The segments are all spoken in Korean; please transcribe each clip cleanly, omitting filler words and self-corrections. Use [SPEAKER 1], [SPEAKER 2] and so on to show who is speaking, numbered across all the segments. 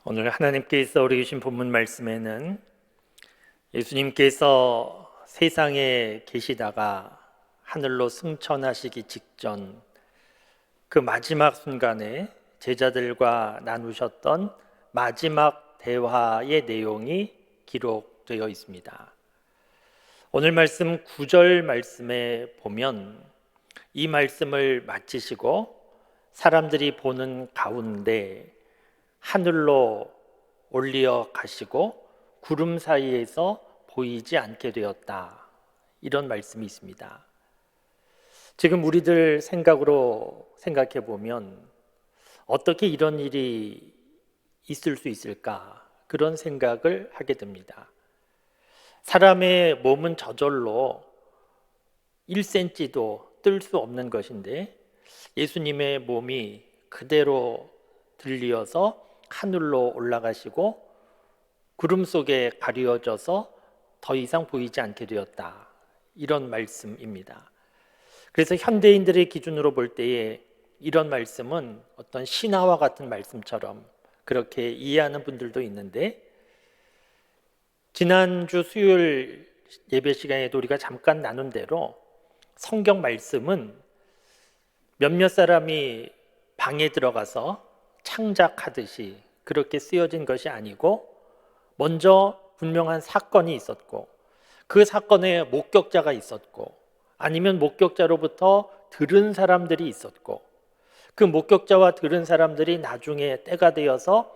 [SPEAKER 1] 오늘 하나님께서 우리 주신 본문 말씀에는 예수님께서 세상에 계시다가 하늘로 승천하시기 직전 그 마지막 순간에 제자들과 나누셨던 마지막 대화의 내용이 기록되어 있습니다. 오늘 말씀 9절 말씀에 보면 이 말씀을 마치시고 사람들이 보는 가운데 하늘로 올리어 가시고 구름 사이에서 보이지 않게 되었다. 이런 말씀이 있습니다. 지금 우리들 생각으로 생각해 보면 어떻게 이런 일이 있을 수 있을까? 그런 생각을 하게 됩니다. 사람의 몸은 저절로 1cm도 뜰 수 없는 것인데 예수님의 몸이 그대로 들리어서 하늘로 올라가시고 구름 속에 가려져서 더 이상 보이지 않게 되었다. 이런 말씀입니다. 그래서 현대인들의 기준으로 볼 때에 이런 말씀은 어떤 신화와 같은 말씀처럼 그렇게 이해하는 분들도 있는데, 지난주 수요일 예배 시간에도 우리가 잠깐 나눈 대로 성경 말씀은 몇몇 사람이 방에 들어가서 창작하듯이 그렇게 쓰여진 것이 아니고 먼저 분명한 사건이 있었고 그 사건에 목격자가 있었고 아니면 목격자로부터 들은 사람들이 있었고 그 목격자와 들은 사람들이 나중에 때가 되어서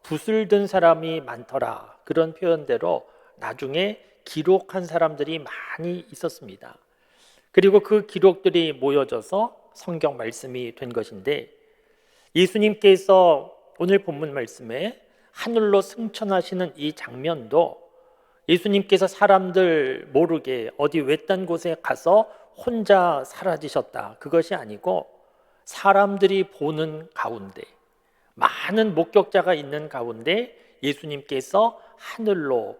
[SPEAKER 1] 붓을 든 사람이 많더라, 그런 표현대로 나중에 기록한 사람들이 많이 있었습니다. 그리고 그 기록들이 모여져서 성경 말씀이 된 것인데, 예수님께서 오늘 본문 말씀에 하늘로 승천하시는 이 장면도 예수님께서 사람들 모르게 어디 외딴 곳에 가서 혼자 사라지셨다, 그것이 아니고 사람들이 보는 가운데, 많은 목격자가 있는 가운데 예수님께서 하늘로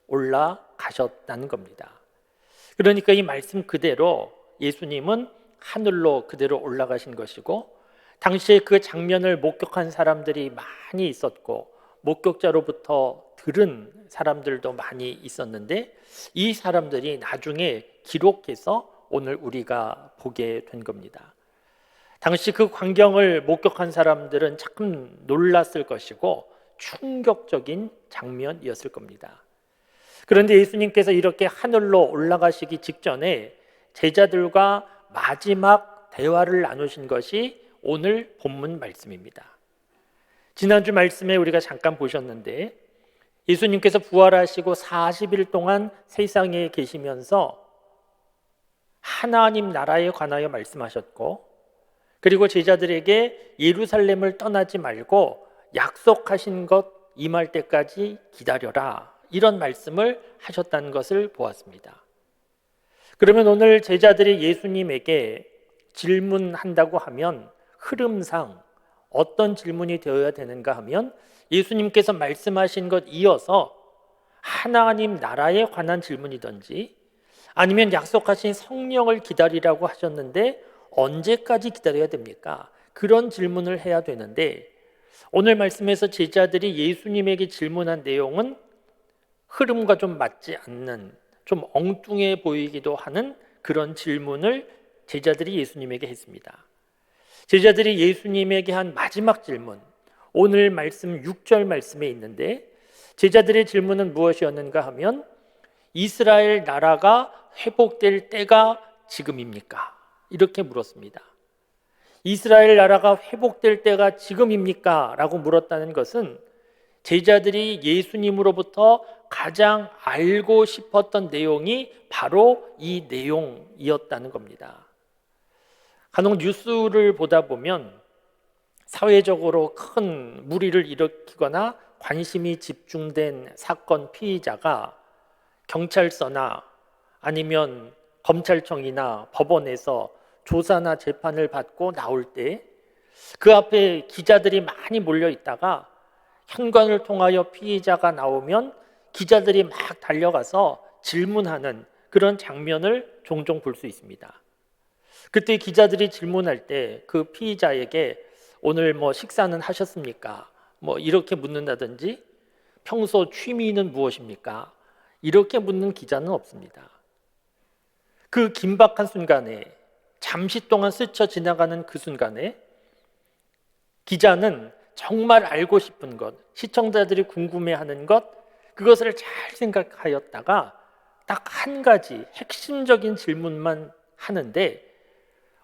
[SPEAKER 1] 올라가셨다는 겁니다. 그러니까 이 말씀 그대로 예수님은 하늘로 그대로 올라가신 것이고, 당시에 그 장면을 목격한 사람들이 많이 있었고 목격자로부터 들은 사람들도 많이 있었는데, 이 사람들이 나중에 기록해서 오늘 우리가 보게 된 겁니다. 당시 그 광경을 목격한 사람들은 참 놀랐을 것이고 충격적인 장면이었을 겁니다. 그런데 예수님께서 이렇게 하늘로 올라가시기 직전에 제자들과 마지막 대화를 나누신 것이 오늘 본문 말씀입니다. 지난주 말씀에 우리가 잠깐 보셨는데, 예수님께서 부활하시고 40일 동안 세상에 계시면서 하나님 나라에 관하여 말씀하셨고, 그리고 제자들에게 예루살렘을 떠나지 말고 약속하신 것 임할 때까지 기다려라, 이런 말씀을 하셨다는 것을 보았습니다. 그러면 오늘 제자들이 예수님에게 질문한다고 하면 흐름상 어떤 질문이 되어야 되는가 하면, 예수님께서 말씀하신 것 이어서 하나님 나라에 관한 질문이든지 아니면 약속하신 성령을 기다리라고 하셨는데 언제까지 기다려야 됩니까? 그런 질문을 해야 되는데, 오늘 말씀에서 제자들이 예수님에게 질문한 내용은 흐름과 좀 맞지 않는, 좀 엉뚱해 보이기도 하는 그런 질문을 제자들이 예수님에게 했습니다. 제자들이 예수님에게 한 마지막 질문, 오늘 말씀 6절 말씀에 있는데, 제자들의 질문은 무엇이었는가 하면 이스라엘 나라가 회복될 때가 지금입니까? 이렇게 물었습니다. 이스라엘 나라가 회복될 때가 지금입니까? 라고 물었다는 것은 제자들이 예수님으로부터 가장 알고 싶었던 내용이 바로 이 내용이었다는 겁니다. 간혹 뉴스를 보다 보면 사회적으로 큰 물의를 일으키거나 관심이 집중된 사건 피의자가 경찰서나 아니면 검찰청이나 법원에서 조사나 재판을 받고 나올 때 그 앞에 기자들이 많이 몰려 있다가 현관을 통하여 피의자가 나오면 기자들이 막 달려가서 질문하는 그런 장면을 종종 볼 수 있습니다. 그때 기자들이 질문할 때 그 피의자에게 오늘 뭐 식사는 하셨습니까? 이렇게 묻는다든지 평소 취미는 무엇입니까? 이렇게 묻는 기자는 없습니다. 그 긴박한 순간에 잠시 동안 스쳐 지나가는 그 순간에 기자는 정말 알고 싶은 것, 시청자들이 궁금해하는 것, 그것을 잘 생각하였다가 딱 한 가지 핵심적인 질문만 하는데,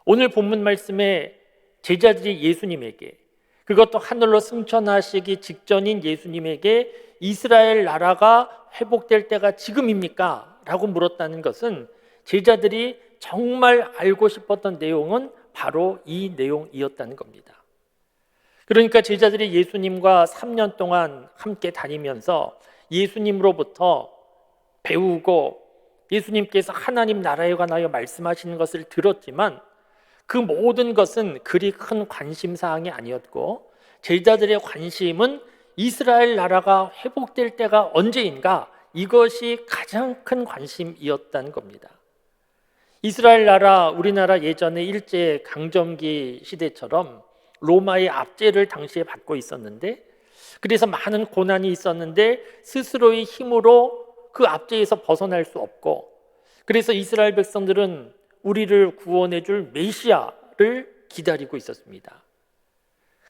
[SPEAKER 1] 오늘 본문 말씀에 제자들이 예수님에게, 그것도 하늘로 승천하시기 직전인 예수님에게 이스라엘 나라가 회복될 때가 지금입니까? 라고 물었다는 것은 제자들이 정말 알고 싶었던 내용은 바로 이 내용이었다는 겁니다. 그러니까 제자들이 예수님과 3년 동안 함께 다니면서 예수님으로부터 배우고 예수님께서 하나님 나라에 관하여 말씀하시는 것을 들었지만 그 모든 것은 그리 큰 관심사항이 아니었고, 제자들의 관심은 이스라엘 나라가 회복될 때가 언제인가, 이것이 가장 큰 관심이었다는 겁니다. 이스라엘 나라, 우리나라 예전에 일제 강점기 시대처럼 로마의 압제를 당시에 받고 있었는데, 그래서 많은 고난이 있었는데 스스로의 힘으로 그 압제에서 벗어날 수 없고, 그래서 이스라엘 백성들은 우리를 구원해 줄 메시아를 기다리고 있었습니다.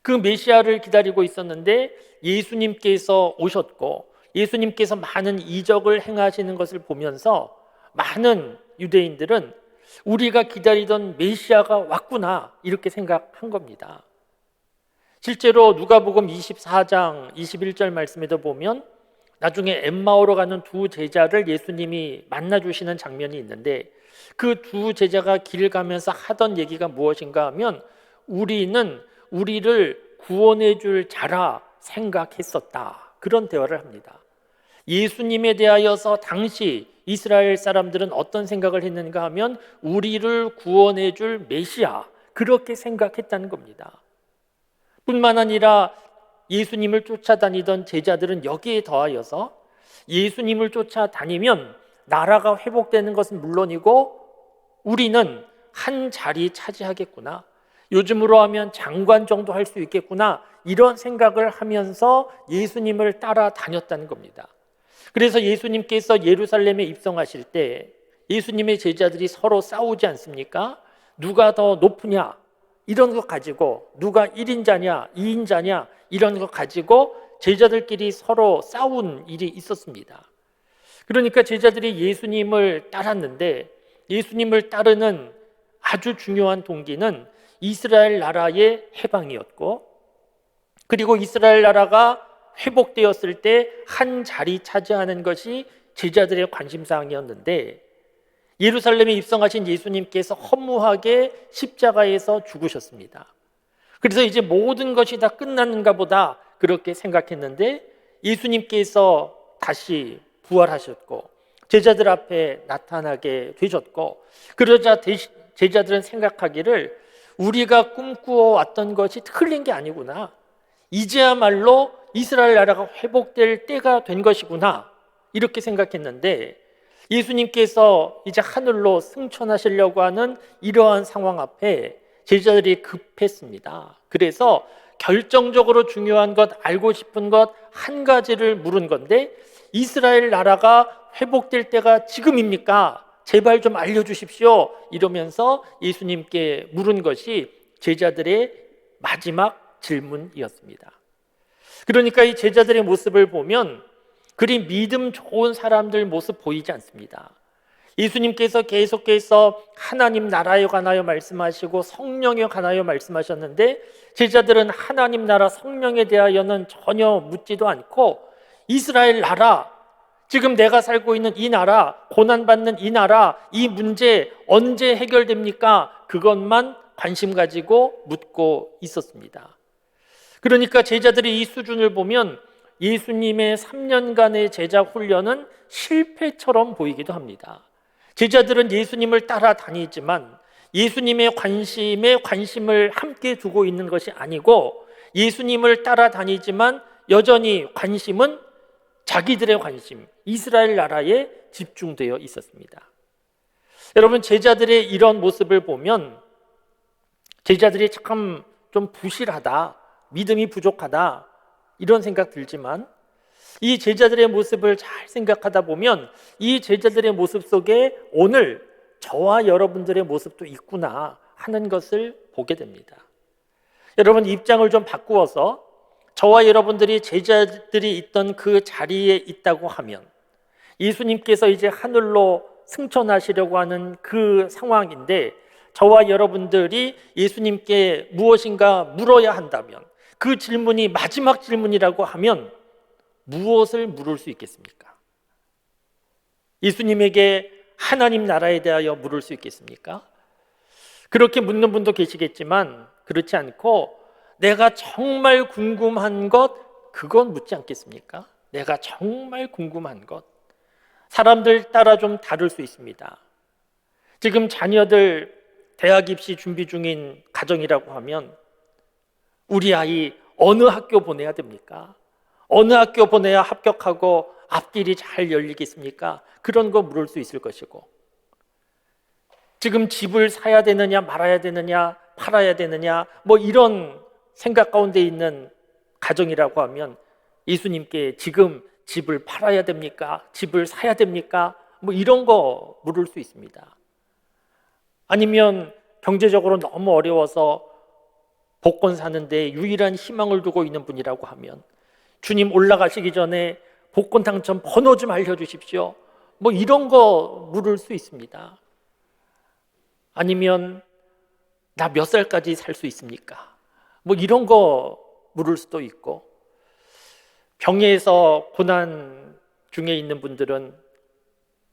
[SPEAKER 1] 그 메시아를 기다리고 있었는데 예수님께서 오셨고 예수님께서 많은 이적을 행하시는 것을 보면서 많은 유대인들은 우리가 기다리던 메시아가 왔구나, 이렇게 생각한 겁니다. 실제로 누가복음 24장 21절 말씀에도 보면 나중에 엠마오로 가는 두 제자를 예수님이 만나주시는 장면이 있는데, 그 두 제자가 길 가면서 하던 얘기가 무엇인가 하면 우리는 우리를 구원해 줄 자라 생각했었다, 그런 대화를 합니다. 예수님에 대하여서 당시 이스라엘 사람들은 어떤 생각을 했는가 하면 우리를 구원해 줄 메시아, 그렇게 생각했다는 겁니다. 뿐만 아니라 예수님을 쫓아다니던 제자들은 여기에 더하여서 예수님을 쫓아다니면 나라가 회복되는 것은 물론이고 우리는 한 자리 차지하겠구나, 요즘으로 하면 장관 정도 할 수 있겠구나, 이런 생각을 하면서 예수님을 따라다녔다는 겁니다. 그래서 예수님께서 예루살렘에 입성하실 때 예수님의 제자들이 서로 싸우지 않습니까? 누가 더 높으냐, 이런 것 가지고, 누가 1인자냐 2인자냐 이런 것 가지고 제자들끼리 서로 싸운 일이 있었습니다. 그러니까 제자들이 예수님을 따랐는데, 예수님을 따르는 아주 중요한 동기는 이스라엘 나라의 해방이었고, 그리고 이스라엘 나라가 회복되었을 때 한 자리 차지하는 것이 제자들의 관심사항이었는데, 예루살렘에 입성하신 예수님께서 허무하게 십자가에서 죽으셨습니다. 그래서 이제 모든 것이 다 끝났는가 보다, 그렇게 생각했는데 예수님께서 다시 부활하셨고 제자들 앞에 나타나게 되셨고, 그러자 제자들은 생각하기를 우리가 꿈꾸어 왔던 것이 틀린 게 아니구나, 이제야말로 이스라엘 나라가 회복될 때가 된 것이구나, 이렇게 생각했는데 예수님께서 이제 하늘로 승천하시려고 하는 이러한 상황 앞에 제자들이 급했습니다. 그래서 결정적으로 중요한 것, 알고 싶은 것 한 가지를 물은 건데, 이스라엘 나라가 회복될 때가 지금입니까? 제발 좀 알려주십시오, 이러면서 예수님께 물은 것이 제자들의 마지막 질문이었습니다. 그러니까 이 제자들의 모습을 보면 그리 믿음 좋은 사람들 모습 보이지 않습니다. 예수님께서 계속해서 하나님 나라에 관하여 말씀하시고 성령에 관하여 말씀하셨는데 제자들은 하나님 나라, 성령에 대하여는 전혀 묻지도 않고 이스라엘 나라, 지금 내가 살고 있는 이 나라, 고난받는 이 나라, 이 문제 언제 해결됩니까? 그것만 관심 가지고 묻고 있었습니다. 그러니까 제자들이 이 수준을 보면 예수님의 3년간의 제자 훈련은 실패처럼 보이기도 합니다. 제자들은 예수님을 따라다니지만 예수님의 관심에 관심을 함께 두고 있는 것이 아니고, 예수님을 따라다니지만 여전히 관심은 자기들의 관심, 이스라엘 나라에 집중되어 있었습니다. 여러분, 제자들의 이런 모습을 보면 제자들이 참 좀 부실하다, 믿음이 부족하다, 이런 생각 들지만 이 제자들의 모습을 잘 생각하다 보면 이 제자들의 모습 속에 오늘 저와 여러분들의 모습도 있구나 하는 것을 보게 됩니다. 여러분, 입장을 좀 바꾸어서 저와 여러분들이 제자들이 있던 그 자리에 있다고 하면 예수님께서 이제 하늘로 승천하시려고 하는 그 상황인데 저와 여러분들이 예수님께 무엇인가 물어야 한다면 그 질문이 마지막 질문이라고 하면 무엇을 물을 수 있겠습니까? 예수님에게 하나님 나라에 대하여 물을 수 있겠습니까? 그렇게 묻는 분도 계시겠지만 그렇지 않고 내가 정말 궁금한 것, 그건 묻지 않겠습니까? 내가 정말 궁금한 것. 사람들 따라 좀 다를 수 있습니다. 지금 자녀들 대학 입시 준비 중인 가정이라고 하면 우리 아이 어느 학교 보내야 됩니까? 어느 학교 보내야 합격하고 앞길이 잘 열리겠습니까? 그런 거 물을 수 있을 것이고, 지금 집을 사야 되느냐 말아야 되느냐 팔아야 되느냐 뭐 이런 생각 가운데 있는 가정이라고 하면 예수님께 지금 집을 팔아야 됩니까? 집을 사야 됩니까? 뭐 이런 거 물을 수 있습니다. 아니면 경제적으로 너무 어려워서 복권 사는데 유일한 희망을 두고 있는 분이라고 하면 주님 올라가시기 전에 복권 당첨 번호 좀 알려주십시오. 뭐 이런 거 물을 수 있습니다. 아니면 나 몇 살까지 살 수 있습니까? 뭐 이런 거 물을 수도 있고, 병에서 고난 중에 있는 분들은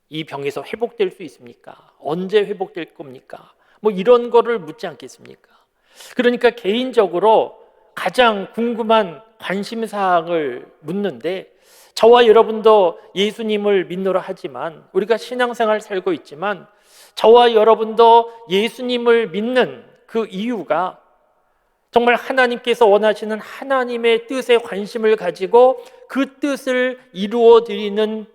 [SPEAKER 1] 이 병에서 회복될 수 있습니까? 언제 회복될 겁니까? 뭐 이런 거를 묻지 않겠습니까? 그러니까 개인적으로 가장 궁금한 관심사항을 묻는데, 저와 여러분도 예수님을 믿노라 하지만 우리가 신앙생활 살고 있지만 저와 여러분도 예수님을 믿는 그 이유가 정말 하나님께서 원하시는 하나님의 뜻에 관심을 가지고 그 뜻을 이루어 드리는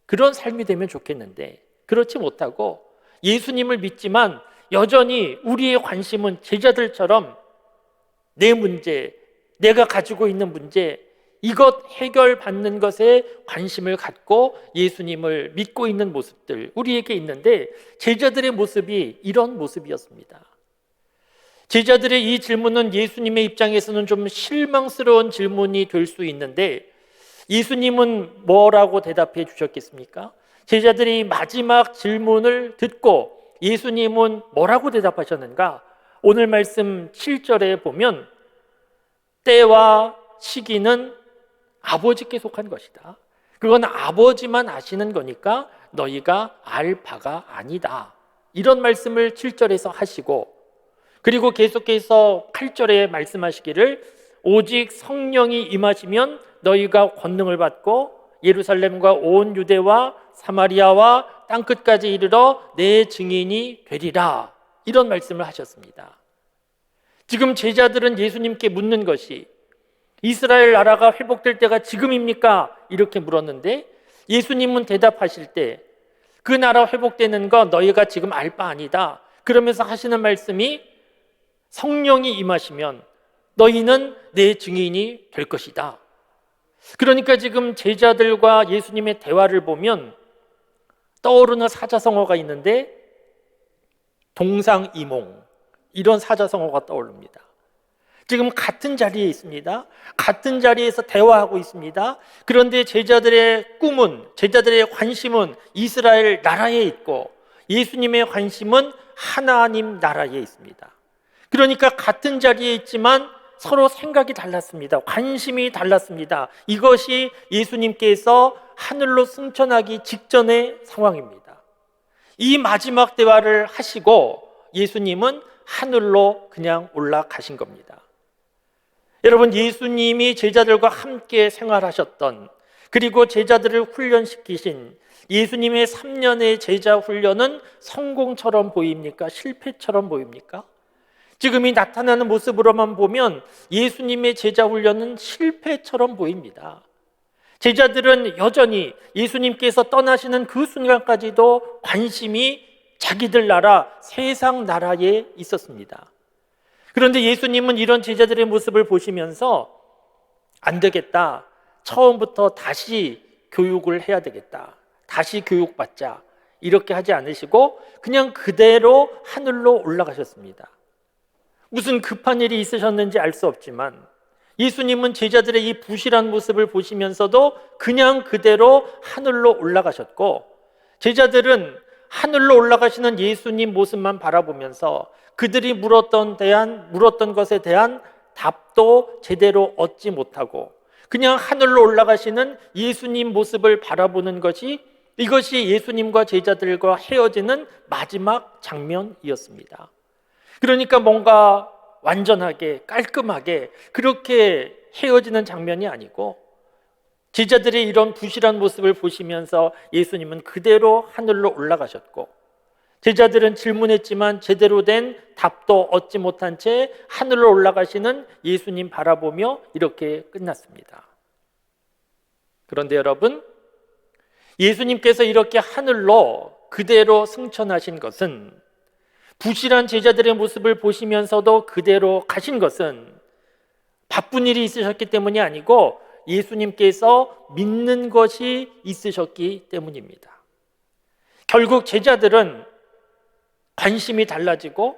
[SPEAKER 1] 그런 삶이 되면 좋겠는데, 그렇지 못하고 예수님을 믿지만 여전히 우리의 관심은 제자들처럼 내 문제, 내가 가지고 있는 문제, 이것 해결받는 것에 관심을 갖고 예수님을 믿고 있는 모습들 우리에게 있는데, 제자들의 모습이 이런 모습이었습니다. 제자들의 이 질문은 예수님의 입장에서는 좀 실망스러운 질문이 될 수 있는데, 예수님은 뭐라고 대답해 주셨겠습니까? 제자들이 마지막 질문을 듣고 예수님은 뭐라고 대답하셨는가? 오늘 말씀 7절에 보면 때와 시기는 아버지께 속한 것이다. 그건 아버지만 아시는 거니까 너희가 알 바가 아니다. 이런 말씀을 7절에서 하시고, 그리고 계속해서 8절에 말씀하시기를 오직 성령이 임하시면 너희가 권능을 받고 예루살렘과 온 유대와 사마리아와 땅끝까지 이르러 내 증인이 되리라. 이런 말씀을 하셨습니다. 지금 제자들은 예수님께 묻는 것이 이스라엘 나라가 회복될 때가 지금입니까? 이렇게 물었는데 예수님은 대답하실 때 그 나라 회복되는 거 너희가 지금 알 바 아니다. 그러면서 하시는 말씀이 성령이 임하시면 너희는 내 증인이 될 것이다. 그러니까 지금 제자들과 예수님의 대화를 보면 떠오르는 사자성어가 있는데 동상이몽, 이런 사자성어가 떠오릅니다. 지금 같은 자리에 있습니다. 같은 자리에서 대화하고 있습니다. 그런데 제자들의 꿈은, 제자들의 관심은 이스라엘 나라에 있고 예수님의 관심은 하나님 나라에 있습니다. 그러니까 같은 자리에 있지만 서로 생각이 달랐습니다. 관심이 달랐습니다. 이것이 예수님께서 하늘로 승천하기 직전의 상황입니다. 이 마지막 대화를 하시고 예수님은 하늘로 그냥 올라가신 겁니다. 여러분, 예수님이 제자들과 함께 생활하셨던, 그리고 제자들을 훈련시키신 예수님의 3년의 제자 훈련은 성공처럼 보입니까? 실패처럼 보입니까? 지금 이 나타나는 모습으로만 보면 예수님의 제자 훈련은 실패처럼 보입니다. 제자들은 여전히 예수님께서 떠나시는 그 순간까지도 관심이 자기들 나라, 세상 나라에 있었습니다. 그런데 예수님은 이런 제자들의 모습을 보시면서 안 되겠다. 처음부터 다시 교육을 해야 되겠다. 다시 교육받자. 이렇게 하지 않으시고 그냥 그대로 하늘로 올라가셨습니다. 무슨 급한 일이 있으셨는지 알 수 없지만 예수님은 제자들의 이 부실한 모습을 보시면서도 그냥 그대로 하늘로 올라가셨고, 제자들은 하늘로 올라가시는 예수님 모습만 바라보면서 그들이 물었던 것에 대한 답도 제대로 얻지 못하고 그냥 하늘로 올라가시는 예수님 모습을 바라보는 이것이 예수님과 제자들과 헤어지는 마지막 장면이었습니다. 그러니까 뭔가 완전하게 깔끔하게 그렇게 헤어지는 장면이 아니고, 제자들의 이런 부실한 모습을 보시면서 예수님은 그대로 하늘로 올라가셨고, 제자들은 질문했지만 제대로 된 답도 얻지 못한 채 하늘로 올라가시는 예수님 바라보며 이렇게 끝났습니다. 그런데 여러분, 예수님께서 이렇게 하늘로 그대로 승천하신 것은, 부실한 제자들의 모습을 보시면서도 그대로 가신 것은 바쁜 일이 있으셨기 때문이 아니고 예수님께서 믿는 것이 있으셨기 때문입니다. 결국 제자들은 관심이 달라지고,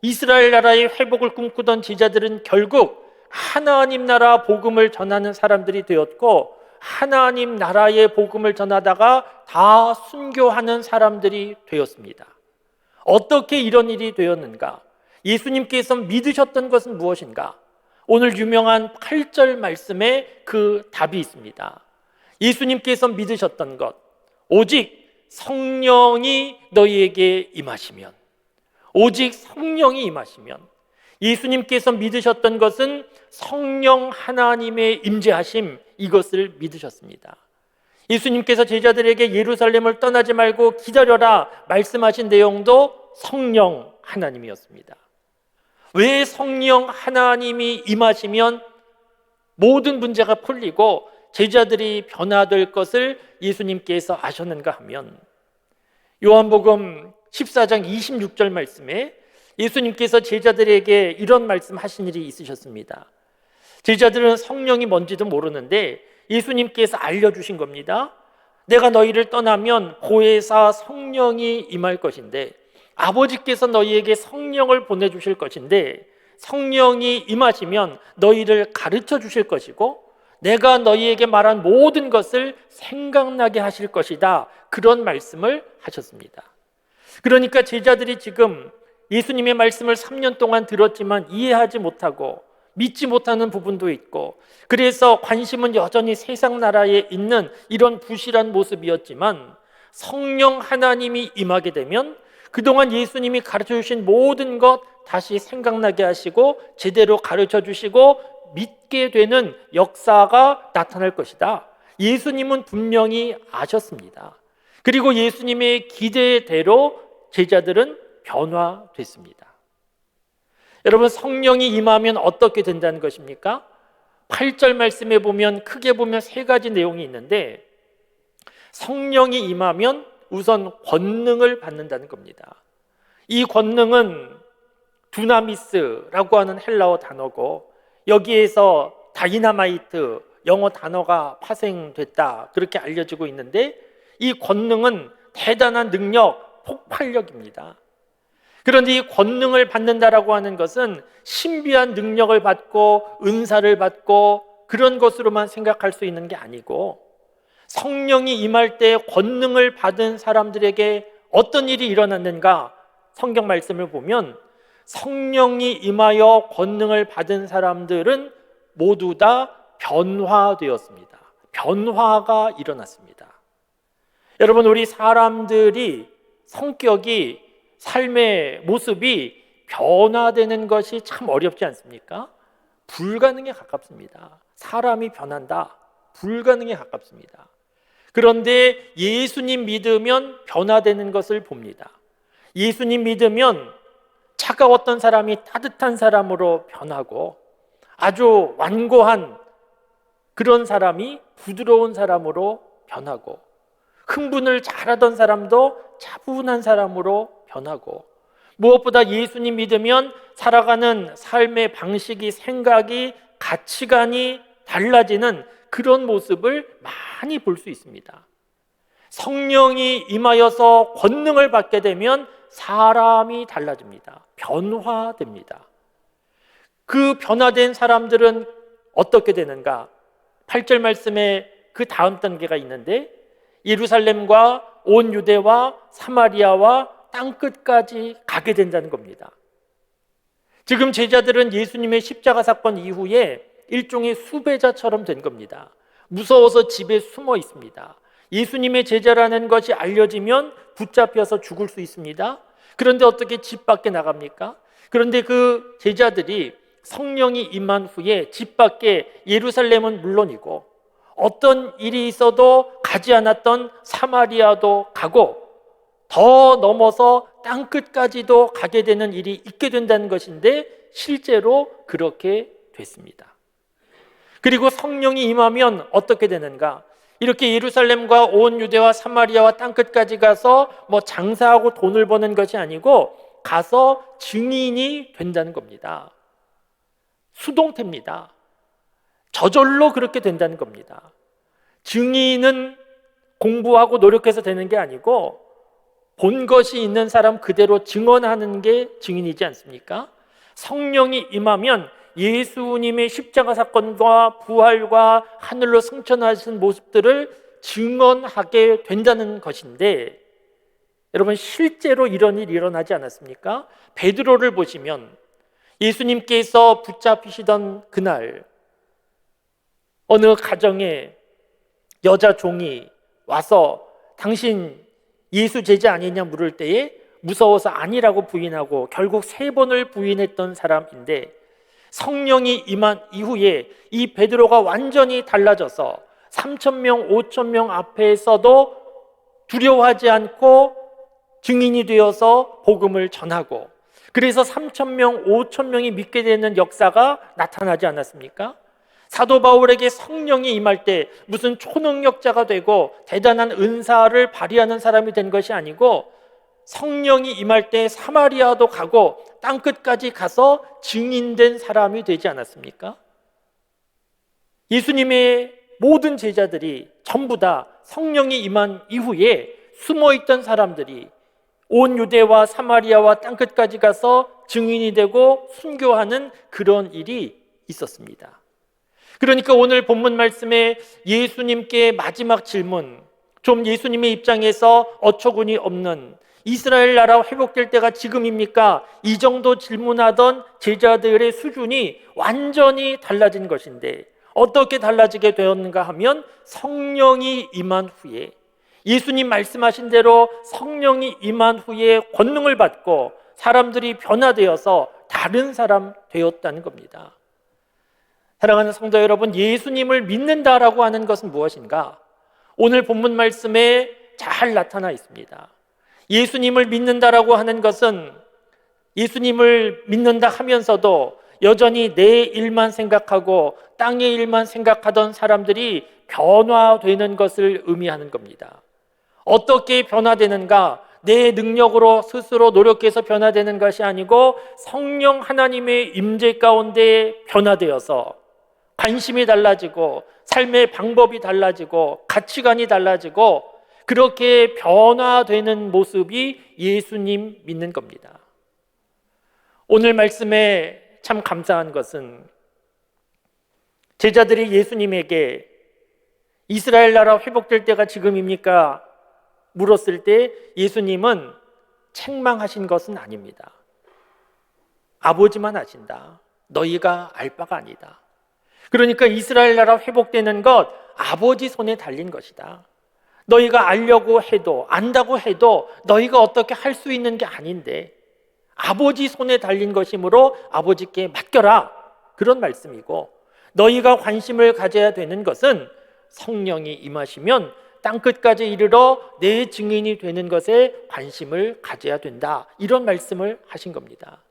[SPEAKER 1] 이스라엘 나라의 회복을 꿈꾸던 제자들은 결국 하나님 나라 복음을 전하는 사람들이 되었고, 하나님 나라의 복음을 전하다가 다 순교하는 사람들이 되었습니다. 어떻게 이런 일이 되었는가? 예수님께서 믿으셨던 것은 무엇인가? 오늘 유명한 8절 말씀에 그 답이 있습니다. 예수님께서 믿으셨던 것, 오직 성령이 너희에게 임하시면, 오직 성령이 임하시면, 예수님께서 믿으셨던 것은 성령 하나님의 임재하심, 이것을 믿으셨습니다. 예수님께서 제자들에게 예루살렘을 떠나지 말고 기다려라 말씀하신 내용도 성령 하나님이었습니다. 왜 성령 하나님이 임하시면 모든 문제가 풀리고 제자들이 변화될 것을 예수님께서 아셨는가 하면, 요한복음 14장 26절 말씀에 예수님께서 제자들에게 이런 말씀하신 일이 있으셨습니다. 제자들은 성령이 뭔지도 모르는데 예수님께서 알려주신 겁니다. 내가 너희를 떠나면 보혜사 성령이 임할 것인데, 아버지께서 너희에게 성령을 보내주실 것인데, 성령이 임하시면 너희를 가르쳐 주실 것이고 내가 너희에게 말한 모든 것을 생각나게 하실 것이다. 그런 말씀을 하셨습니다. 그러니까 제자들이 지금 예수님의 말씀을 3년 동안 들었지만 이해하지 못하고 믿지 못하는 부분도 있고, 그래서 관심은 여전히 세상 나라에 있는 이런 부실한 모습이었지만, 성령 하나님이 임하게 되면 그동안 예수님이 가르쳐 주신 모든 것 다시 생각나게 하시고 제대로 가르쳐 주시고 믿게 되는 역사가 나타날 것이다. 예수님은 분명히 아셨습니다. 그리고 예수님의 기대대로 제자들은 변화됐습니다. 여러분, 성령이 임하면 어떻게 된다는 것입니까? 8절 말씀에 보면 크게 보면 세 가지 내용이 있는데, 성령이 임하면 우선 권능을 받는다는 겁니다. 이 권능은 두나미스라고 하는 헬라어 단어고, 여기에서 다이나마이트, 영어 단어가 파생됐다 그렇게 알려지고 있는데, 이 권능은 대단한 능력, 폭발력입니다. 그런데 이 권능을 받는다라고 하는 것은 신비한 능력을 받고 은사를 받고 그런 것으로만 생각할 수 있는 게 아니고, 성령이 임할 때 권능을 받은 사람들에게 어떤 일이 일어났는가? 성경 말씀을 보면 성령이 임하여 권능을 받은 사람들은 모두 다 변화되었습니다. 변화가 일어났습니다. 여러분, 우리 사람들이 성격이, 삶의 모습이 변화되는 것이 참 어렵지 않습니까? 불가능에 가깝습니다. 사람이 변한다, 불가능에 가깝습니다. 그런데 예수님 믿으면 변화되는 것을 봅니다. 예수님 믿으면 차가웠던 사람이 따뜻한 사람으로 변하고, 아주 완고한 그런 사람이 부드러운 사람으로 변하고, 흥분을 잘하던 사람도 차분한 사람으로 변하고, 무엇보다 예수님 믿으면 살아가는 삶의 방식이, 생각이, 가치관이 달라지는 그런 모습을 많이 볼 수 있습니다. 성령이 임하여서 권능을 받게 되면 사람이 달라집니다. 변화됩니다. 그 변화된 사람들은 어떻게 되는가? 8절 말씀에 그 다음 단계가 있는데 예루살렘과 온 유대와 사마리아와 땅끝까지 가게 된다는 겁니다. 지금 제자들은 예수님의 십자가 사건 이후에 일종의 수배자처럼 된 겁니다. 무서워서 집에 숨어 있습니다. 예수님의 제자라는 것이 알려지면 붙잡혀서 죽을 수 있습니다. 그런데 어떻게 집 밖에 나갑니까? 그런데 그 제자들이 성령이 임한 후에 집 밖에 예루살렘은 물론이고 어떤 일이 있어도 가지 않았던 사마리아도 가고 더 넘어서 땅끝까지도 가게 되는 일이 있게 된다는 것인데 실제로 그렇게 됐습니다. 그리고 성령이 임하면 어떻게 되는가? 이렇게 예루살렘과 온 유대와 사마리아와 땅끝까지 가서 장사하고 돈을 버는 것이 아니고 가서 증인이 된다는 겁니다. 수동태입니다. 저절로 그렇게 된다는 겁니다. 증인은 공부하고 노력해서 되는 게 아니고 본 것이 있는 사람 그대로 증언하는 게 증인이지 않습니까? 성령이 임하면 예수님의 십자가 사건과 부활과 하늘로 승천하신 모습들을 증언하게 된다는 것인데 여러분 실제로 이런 일이 일어나지 않았습니까? 베드로를 보시면 예수님께서 붙잡히시던 그날 어느 가정에 여자 종이 와서 당신 예수 제자 아니냐 물을 때에 무서워서 아니라고 부인하고 결국 3번을 부인했던 사람인데 성령이 임한 이후에 이 베드로가 완전히 달라져서 3,000명, 5,000명 앞에서도 두려워하지 않고 증인이 되어서 복음을 전하고 그래서 3,000명, 5,000명이 믿게 되는 역사가 나타나지 않았습니까? 사도 바울에게 성령이 임할 때 무슨 초능력자가 되고 대단한 은사를 발휘하는 사람이 된 것이 아니고 성령이 임할 때 사마리아도 가고 땅끝까지 가서 증인된 사람이 되지 않았습니까? 예수님의 모든 제자들이 전부 다 성령이 임한 이후에 숨어있던 사람들이 온 유대와 사마리아와 땅끝까지 가서 증인이 되고 순교하는 그런 일이 있었습니다. 그러니까 오늘 본문 말씀에 예수님께 마지막 질문, 좀 예수님의 입장에서 어처구니 없는 이스라엘 나라 회복될 때가 지금입니까? 이 정도 질문하던 제자들의 수준이 완전히 달라진 것인데 어떻게 달라지게 되었는가 하면 성령이 임한 후에 예수님 말씀하신 대로 성령이 임한 후에 권능을 받고 사람들이 변화되어서 다른 사람 되었다는 겁니다. 사랑하는 성도 여러분, 예수님을 믿는다라고 하는 것은 무엇인가? 오늘 본문 말씀에 잘 나타나 있습니다. 예수님을 믿는다라고 하는 것은 예수님을 믿는다 하면서도 여전히 내 일만 생각하고 땅의 일만 생각하던 사람들이 변화되는 것을 의미하는 겁니다. 어떻게 변화되는가? 내 능력으로 스스로 노력해서 변화되는 것이 아니고 성령 하나님의 임재 가운데 변화되어서 관심이 달라지고 삶의 방법이 달라지고 가치관이 달라지고 그렇게 변화되는 모습이 예수님 믿는 겁니다. 오늘 말씀에 참 감사한 것은 제자들이 예수님에게 이스라엘 나라 회복될 때가 지금입니까? 물었을 때 예수님은 책망하신 것은 아닙니다. 아버지만 아신다. 너희가 알 바가 아니다. 그러니까 이스라엘 나라 회복되는 것 아버지 손에 달린 것이다. 너희가 알려고 해도 안다고 해도 너희가 어떻게 할 수 있는 게 아닌데 아버지 손에 달린 것이므로 아버지께 맡겨라. 그런 말씀이고 너희가 관심을 가져야 되는 것은 성령이 임하시면 땅끝까지 이르러 내 증인이 되는 것에 관심을 가져야 된다. 이런 말씀을 하신 겁니다.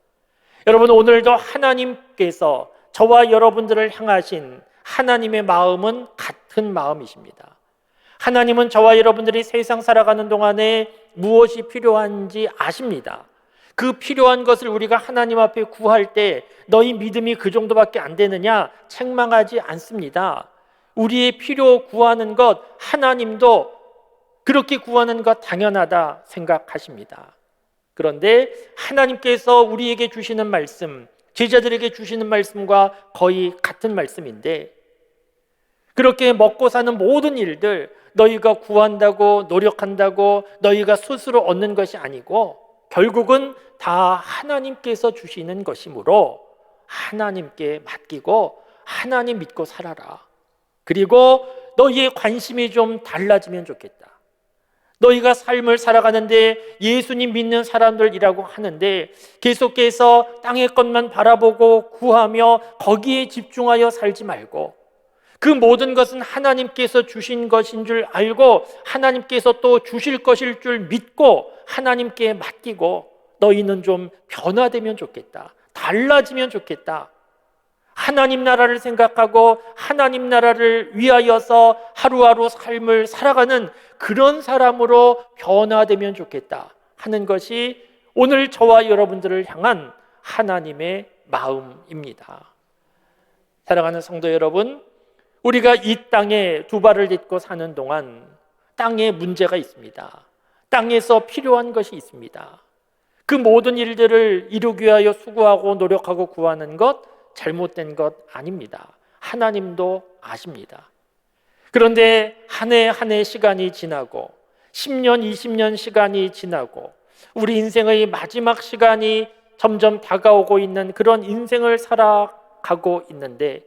[SPEAKER 1] 여러분 오늘도 하나님께서 저와 여러분들을 향하신 하나님의 마음은 같은 마음이십니다. 하나님은 저와 여러분들이 세상 살아가는 동안에 무엇이 필요한지 아십니다. 그 필요한 것을 우리가 하나님 앞에 구할 때 너희 믿음이 그 정도밖에 안 되느냐 책망하지 않습니다. 우리의 필요 구하는 것 하나님도 그렇게 구하는 것 당연하다 생각하십니다. 그런데 하나님께서 우리에게 주시는 말씀, 제자들에게 주시는 말씀과 거의 같은 말씀인데, 그렇게 먹고 사는 모든 일들 너희가 구한다고 노력한다고 너희가 스스로 얻는 것이 아니고 결국은 다 하나님께서 주시는 것이므로 하나님께 맡기고 하나님 믿고 살아라. 그리고 너희의 관심이 좀 달라지면 좋겠다. 너희가 삶을 살아가는데 예수님 믿는 사람들이라고 하는데 계속해서 땅의 것만 바라보고 구하며 거기에 집중하여 살지 말고 그 모든 것은 하나님께서 주신 것인 줄 알고 하나님께서 또 주실 것일 줄 믿고 하나님께 맡기고 너희는 좀 변화되면 좋겠다. 달라지면 좋겠다. 하나님 나라를 생각하고 하나님 나라를 위하여서 하루하루 삶을 살아가는 그런 사람으로 변화되면 좋겠다 하는 것이 오늘 저와 여러분들을 향한 하나님의 마음입니다. 사랑하는 성도 여러분, 우리가 이 땅에 두 발을 딛고 사는 동안 땅에 문제가 있습니다. 땅에서 필요한 것이 있습니다. 그 모든 일들을 이루기 위하여 수고하고 노력하고 구하는 것 잘못된 것 아닙니다. 하나님도 아십니다. 그런데 한 해 한 해 시간이 지나고 10년, 20년 시간이 지나고 우리 인생의 마지막 시간이 점점 다가오고 있는 그런 인생을 살아가고 있는데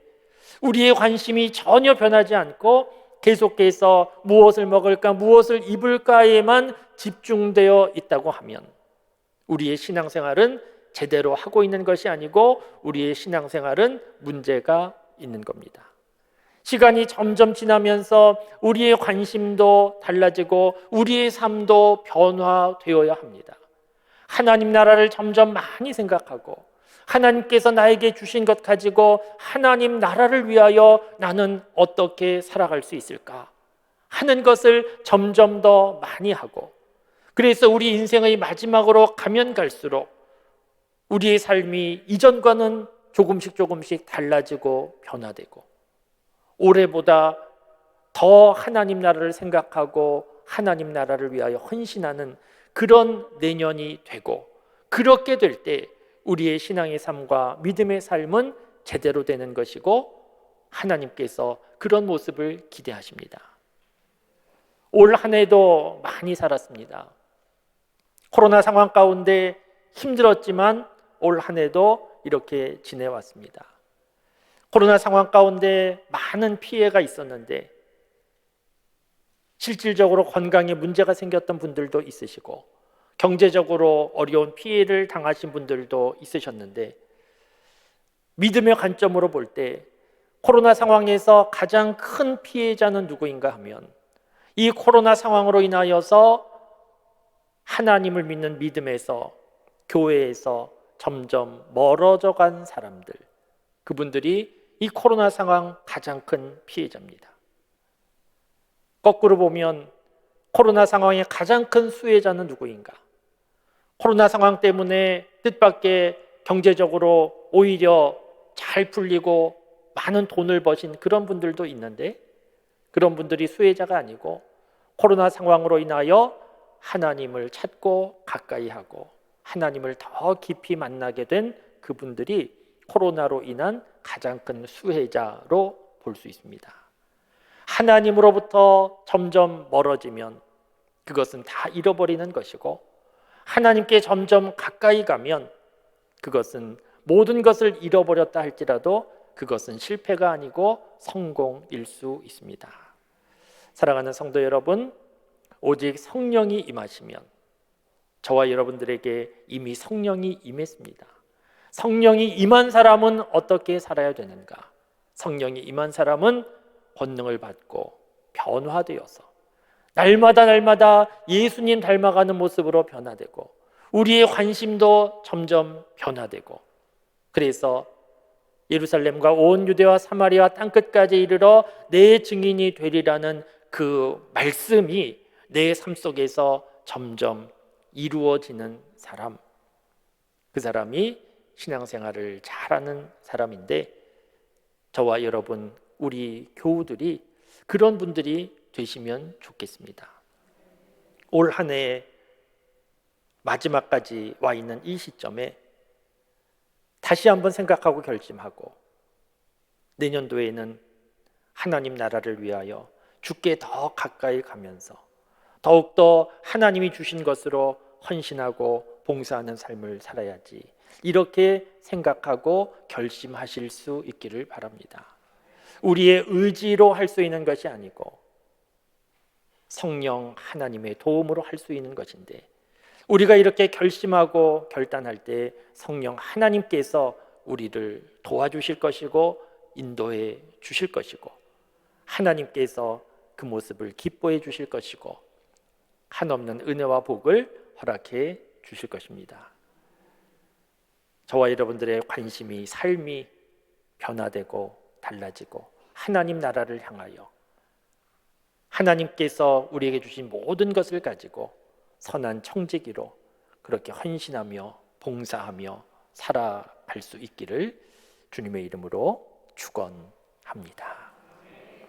[SPEAKER 1] 우리의 관심이 전혀 변하지 않고 계속해서 무엇을 먹을까, 무엇을 입을까에만 집중되어 있다고 하면 우리의 신앙생활은 제대로 하고 있는 것이 아니고 우리의 신앙생활은 문제가 있는 겁니다. 시간이 점점 지나면서 우리의 관심도 달라지고 우리의 삶도 변화되어야 합니다. 하나님 나라를 점점 많이 생각하고 하나님께서 나에게 주신 것 가지고 하나님 나라를 위하여 나는 어떻게 살아갈 수 있을까 하는 것을 점점 더 많이 하고, 그래서 우리 인생의 마지막으로 가면 갈수록 우리의 삶이 이전과는 조금씩 달라지고 변화되고 올해보다 더 하나님 나라를 생각하고 하나님 나라를 위하여 헌신하는 그런 내년이 되고, 그렇게 될 때 우리의 신앙의 삶과 믿음의 삶은 제대로 되는 것이고 하나님께서 그런 모습을 기대하십니다. 올 한 해도 많이 살았습니다. 코로나 상황 가운데 힘들었지만 올 한 해도 이렇게 지내왔습니다. 코로나 상황 가운데 많은 피해가 있었는데 실질적으로 건강에 문제가 생겼던 분들도 있으시고 경제적으로 어려운 피해를 당하신 분들도 있으셨는데 믿음의 관점으로 볼 때 코로나 상황에서 가장 큰 피해자는 누구인가 하면 이 코로나 상황으로 인하여서 하나님을 믿는 믿음에서 교회에서 점점 멀어져 간 사람들, 그분들이 이 코로나 상황 가장 큰 피해자입니다. 거꾸로 보면 코로나 상황의 가장 큰 수혜자는 누구인가? 코로나 상황 때문에 뜻밖의 경제적으로 오히려 잘 풀리고 많은 돈을 버신 그런 분들도 있는데 그런 분들이 수혜자가 아니고 코로나 상황으로 인하여 하나님을 찾고 가까이 하고 하나님을 더 깊이 만나게 된 그분들이 코로나로 인한 가장 큰 수혜자로 볼 수 있습니다. 하나님으로부터 점점 멀어지면 그것은 다 잃어버리는 것이고 하나님께 점점 가까이 가면 그것은 모든 것을 잃어버렸다 할지라도 그것은 실패가 아니고 성공일 수 있습니다. 사랑하는 성도 여러분, 오직 성령이 임하시면 저와 여러분들에게 이미 성령이 임했습니다. 성령이 임한 사람은 어떻게 살아야 되는가? 성령이 임한 사람은 권능을 받고 변화되어서 날마다 예수님 닮아가는 모습으로 변화되고 우리의 관심도 점점 변화되고 그래서 예루살렘과 온 유대와 사마리아 땅끝까지 이르러 내 증인이 되리라는 그 말씀이 내 삶 속에서 점점 이루어지는 사람, 그 사람이 신앙생활을 잘하는 사람인데 저와 여러분, 우리 교우들이 그런 분들이 되시면 좋겠습니다. 올 한 해의 마지막까지 와 있는 이 시점에 다시 한번 생각하고 결심하고 내년도에는 하나님 나라를 위하여 주께 더 가까이 가면서 더욱더 하나님이 주신 것으로 헌신하고 봉사하는 삶을 살아야지, 이렇게 생각하고 결심하실 수 있기를 바랍니다. 우리의 의지로 할 수 있는 것이 아니고 성령 하나님의 도움으로 할 수 있는 것인데, 우리가 이렇게 결심하고 결단할 때 성령 하나님께서 우리를 도와주실 것이고 인도해 주실 것이고 하나님께서 그 모습을 기뻐해 주실 것이고 한없는 은혜와 복을 허락해 주실 것입니다. 저와 여러분들의 관심이, 삶이 변화되고 달라지고 하나님 나라를 향하여 하나님께서 우리에게 주신 모든 것을 가지고 선한 청지기로 그렇게 헌신하며 봉사하며 살아갈 수 있기를 주님의 이름으로 축원합니다.